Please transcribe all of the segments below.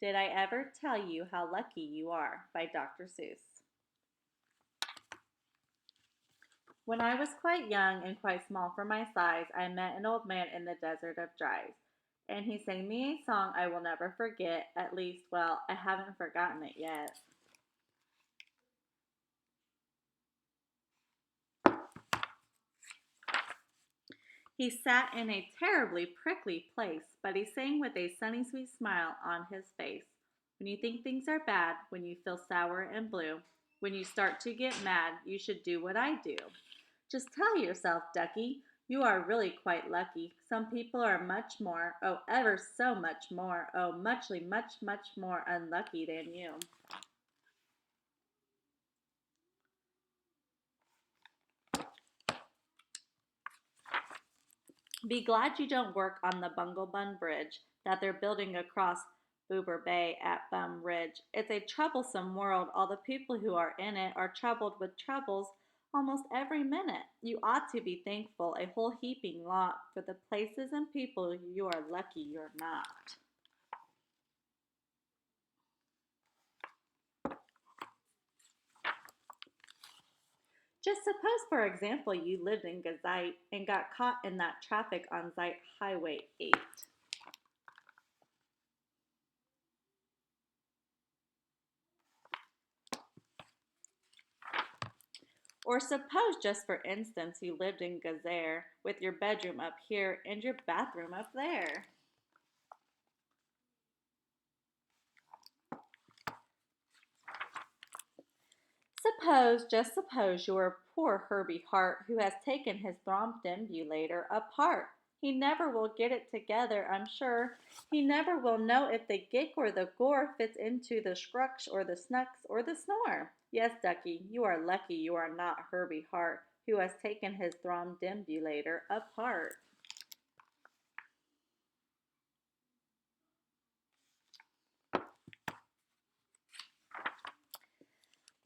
Did I ever tell you how lucky you are? By Dr. Seuss. When I was quite young and quite small for my size, I met an old man in the desert of Dries, and he sang me a song I will never forget. At least, well, I haven't forgotten it yet. He sat in a terribly prickly place, but he sang with a sunny sweet smile on his face. When you think things are bad, when you feel sour and blue, when you start to get mad, you should do what I do. Just tell yourself, Ducky, you are really quite lucky. Some people are much more, oh, ever so much more, oh, muchly, much more unlucky than you. Be glad you don't work on the Bungle Bun Bridge that they're building across Boober Bay at Bum Ridge. It's a troublesome world. All the people who are in it are troubled with troubles almost every minute. You ought to be thankful a whole heaping lot for the places and people you are lucky you're not. Just suppose, for example, you lived in Gazite and got caught in that traffic on Zeit Highway 8. Or suppose, just for instance, you lived in Gazaire with your bedroom up here and your bathroom up there. Suppose, just suppose, you're poor Herbie Hart who has taken his thrombambulator apart. He never will get it together, I'm sure. He never will know if the gick or the gore fits into the scrux or the snux or the snore. Yes, Ducky, you are lucky you are not Herbie Hart who has taken his thrombambulator apart.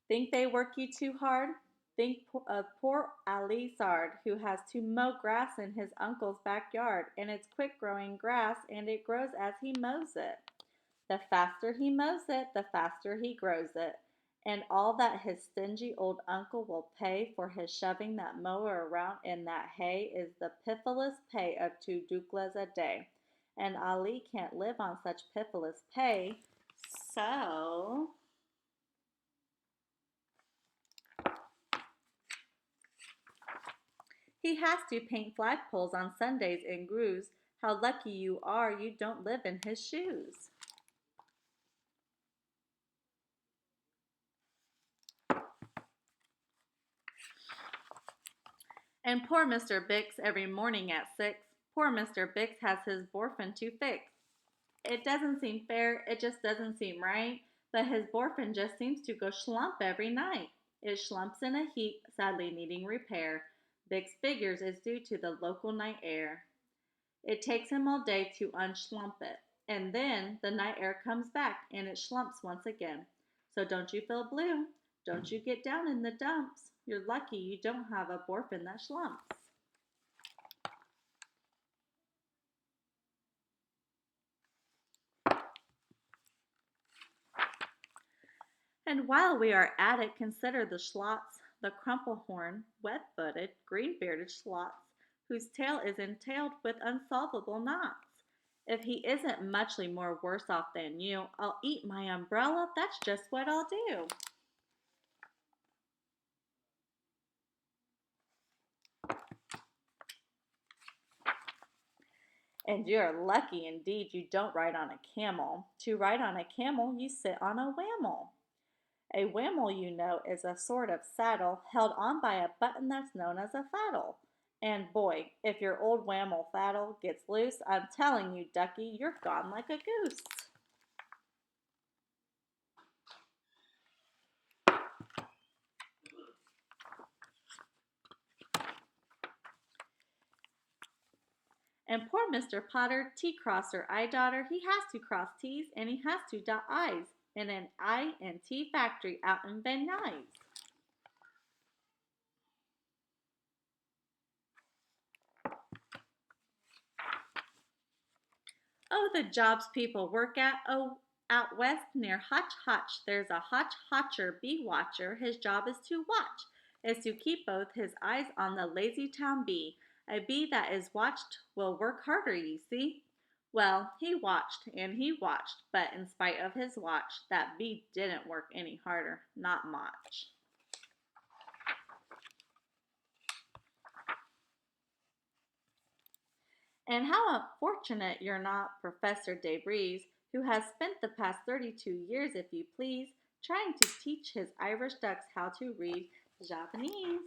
Think they work you too hard? Think of poor Ali Sard, who has to mow grass in his uncle's backyard, and it's quick growing grass, and it grows as he mows it. The faster he mows it, the faster he grows it. And all that his stingy old uncle will pay for his shoving that mower around in that hay is the pitifulest pay of 2 duklas a day. And Ali can't live on such pitifulest pay, so he has to paint flagpoles on Sundays in grooves. How lucky you are you don't live in his shoes. And poor Mr. Bix every morning at 6. Poor Mr. Bix has his borfin to fix. It doesn't seem fair, it just doesn't seem right, but his borfin just seems to go schlump every night. It schlumps in a heap, sadly needing repair. Bix figures it's due to the local night air. It takes him all day to unschlump it, and then the night air comes back and it schlumps once again. So don't you feel blue? Don't you get down in the dumps? You're lucky you don't have a borfin that schlumps. And while we are at it, consider the schlots, the crumplehorn, wet-footed, green-bearded schlots, whose tail is entailed with unsolvable knots. If he isn't muchly more worse off than you, I'll eat my umbrella, that's just what I'll do. And you're lucky indeed you don't ride on a camel. To ride on a camel, you sit on a whammel. A whammel, you know, is a sort of saddle held on by a button that's known as a faddle. And boy, if your old whammel faddle gets loose, I'm telling you, Ducky, you're gone like a goose. And poor Mr. Potter, T-crosser, I-daughter, he has to cross T's and he has to dot I's in an I and T factory out in Van Nuys. Oh, the jobs people work at. Oh, Out west near Hotch Hotch, there's a Hotch Hotcher bee watcher. His job is to watch, is to keep both his eyes on the lazy town bee. A bee that is watched will work harder, you see. Well, he watched and he watched, but in spite of his watch, that bee didn't work any harder, not much. And how unfortunate you're not, Professor DeBreeze, who has spent the past 32 years, if you please, trying to teach his Irish ducks how to read Japanese.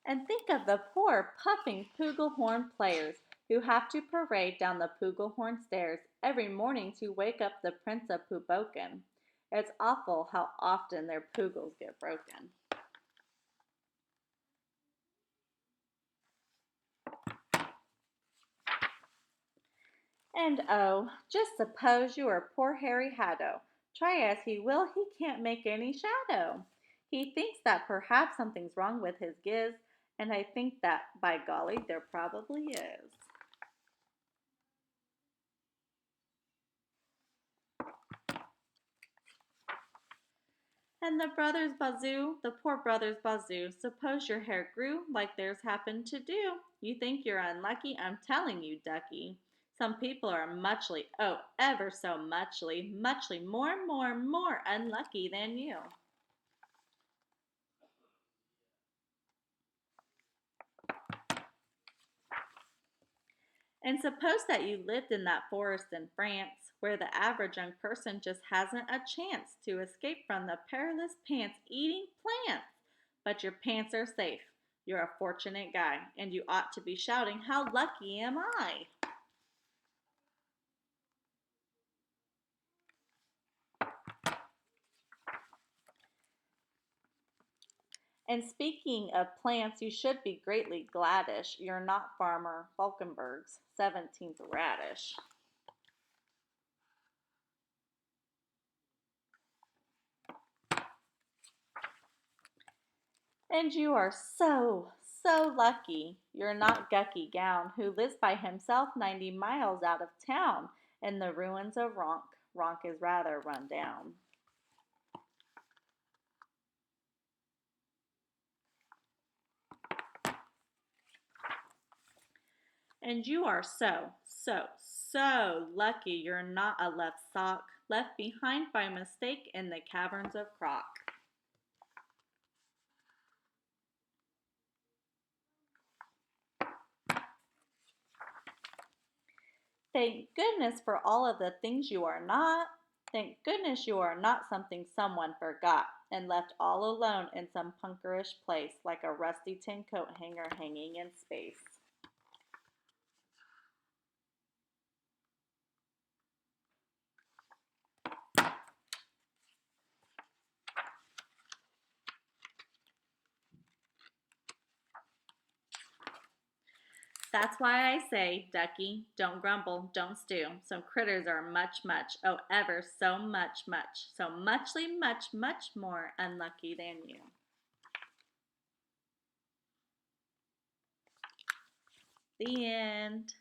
And think of the poor, puffing Pooglehorn players who have to parade down the Pooglehorn stairs every morning to wake up the Prince of Pooboken. It's awful how often their Poogles get broken. And oh, just suppose you are poor Harry Haddo. Try as he will, he can't make any shadow. He thinks that perhaps something's wrong with his giz, and I think that, by golly, there probably is. And the brothers Bazoo, the poor brothers Bazoo, suppose your hair grew like theirs happened to do. You think you're unlucky? I'm telling you, ducky. Some people are muchly, oh, ever so muchly more unlucky than you. And suppose that you lived in that forest in France, where the average young person just hasn't a chance to escape from the perilous pants eating plants. But your pants are safe. You're a fortunate guy, and you ought to be shouting, "How lucky am I?" And speaking of plants, you should be greatly gladish you're not Farmer Falkenberg's 17th radish. And you are so lucky you're not Gucky Gown, who lives by himself 90 miles out of town in the ruins of Ronk. Ronk is rather run down. And you are so lucky you're not a left sock, left behind by mistake in the caverns of Croc. Thank goodness for all of the things you are not. Thank goodness you are not something someone forgot and left all alone in some punkerish place like a rusty tin coat hanger hanging in space. That's why I say, ducky, don't grumble, don't stew. Some critters are oh, ever so much more unlucky than you. The end.